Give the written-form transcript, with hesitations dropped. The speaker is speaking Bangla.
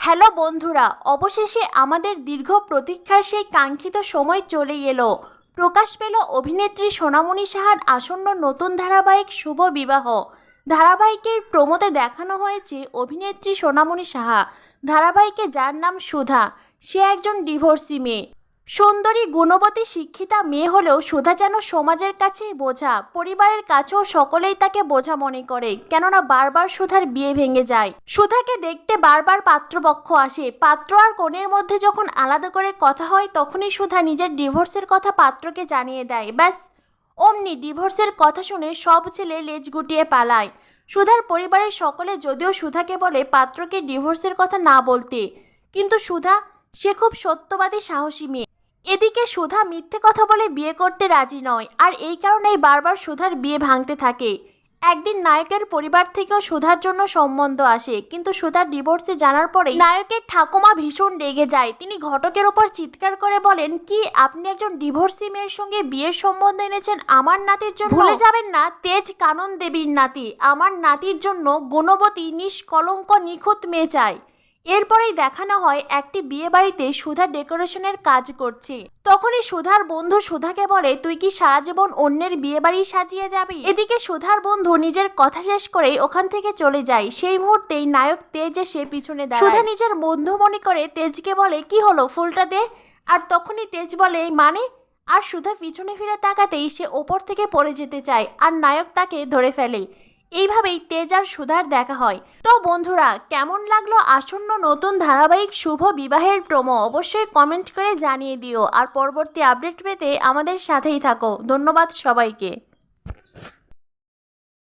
হ্যালো বন্ধুরা, অবশেষে আমাদের দীর্ঘ প্রতীক্ষার সেই কাঙ্ক্ষিত সময় চলে এলো। প্রকাশ পেল অভিনেত্রী সোনামণি সাহার আসন্ন নতুন ধারাবাহিক শুভ বিবাহ। ধারাবাহিকের প্রোমোতে দেখানো হয়েছে অভিনেত্রী সোনামণি সাহা, ধারাবাহিকে যার নাম সুধা। সে একজন ডিভোর্সি মেয়ে, সুন্দরী গুণবতী শিক্ষিতা মেয়ে হলেও সুধা যেন সমাজের কাছেই বোঝা, পরিবারের কাছেও সকলেই তাকে বোঝা মনে করে, কেননা বারবার সুধার বিয়ে ভেঙে যায়। সুধাকে দেখতে বারবার পাত্রপক্ষ আসে, পাত্র আর কনের মধ্যে যখন আলাদা করে কথা হয় তখনই সুধা নিজের ডিভোর্সের কথা পাত্রকে জানিয়ে দেয়। ব্যাস, অমনি ডিভোর্সের কথা শুনে সব ছেলে লেজ গুটিয়ে পালায়। সুধার পরিবারের সকলে যদিও সুধাকে বলে পাত্রকে ডিভোর্সের কথা না বলতে, কিন্তু সুধা সে খুব সত্যবাদী সাহসী মেয়ে। এদিকে সুধা মিথ্যে কথা বলে বিয়ে করতে রাজি নয়, আর এই কারণেই বারবার সুধার বিয়ে ভাঙতে থাকে। একদিন নায়কের পরিবার থেকেও সুধার জন্য সম্বন্ধ আসে, কিন্তু সুধার ডিভোর্সে জানার পরেই নায়কের ঠাকুমা ভীষণ রেগে যায়। তিনি ঘটকের ওপর চিৎকার করে বলেন, কি আপনি একজন ডিভোর্সি মেয়ের সঙ্গে বিয়ের সম্বন্ধ এনেছেন আমার নাতির জন্য? ভুলে যাবেন না, তেজ কানন দেবীর নাতি। আমার নাতির জন্য গুণবতী নিষ্কলঙ্ক নিখুঁত মেয়ে চাই। এরপরেই দেখানো হয় একটি বিয়ে বাড়িতে সুধা ডেকোরেশনের কাজ করছে। তখনই সুধার বন্ধু সুধাকে বলে, তুই কি সারা জীবন অন্যের বিয়ে বাড়ি সাজিয়ে যাবি? এদিকে সুধার বন্ধু নিজের কথা শেষ করেই ওখান থেকে চলে যায়। সেই মুহূর্তেই নায়ক তেজ এসে পিছনে দাঁড়ায়। সুধা নিজের বন্ধু মনে করে তেজকে বলে, কি হলো, ফুলটা দে। আর তখনই তেজ বলে, মানে? আর সুধা পিছনে ফিরে তাকাতেই সে ওপর থেকে পড়ে যেতে চায়, আর নায়ক তাকে ধরে ফেলে। এইভাবেই তেজ আর সুধার দেখা হয়। তো বন্ধুরা, কেমন লাগলো আসন্ন নতুন ধারাবাহিক শুভ বিবাহের প্রোমো? অবশ্যই কমেন্ট করে জানিয়ে দিও, আর পরবর্তী আপডেট পেতে আমাদের সাথেই থাকো। ধন্যবাদ সবাইকে।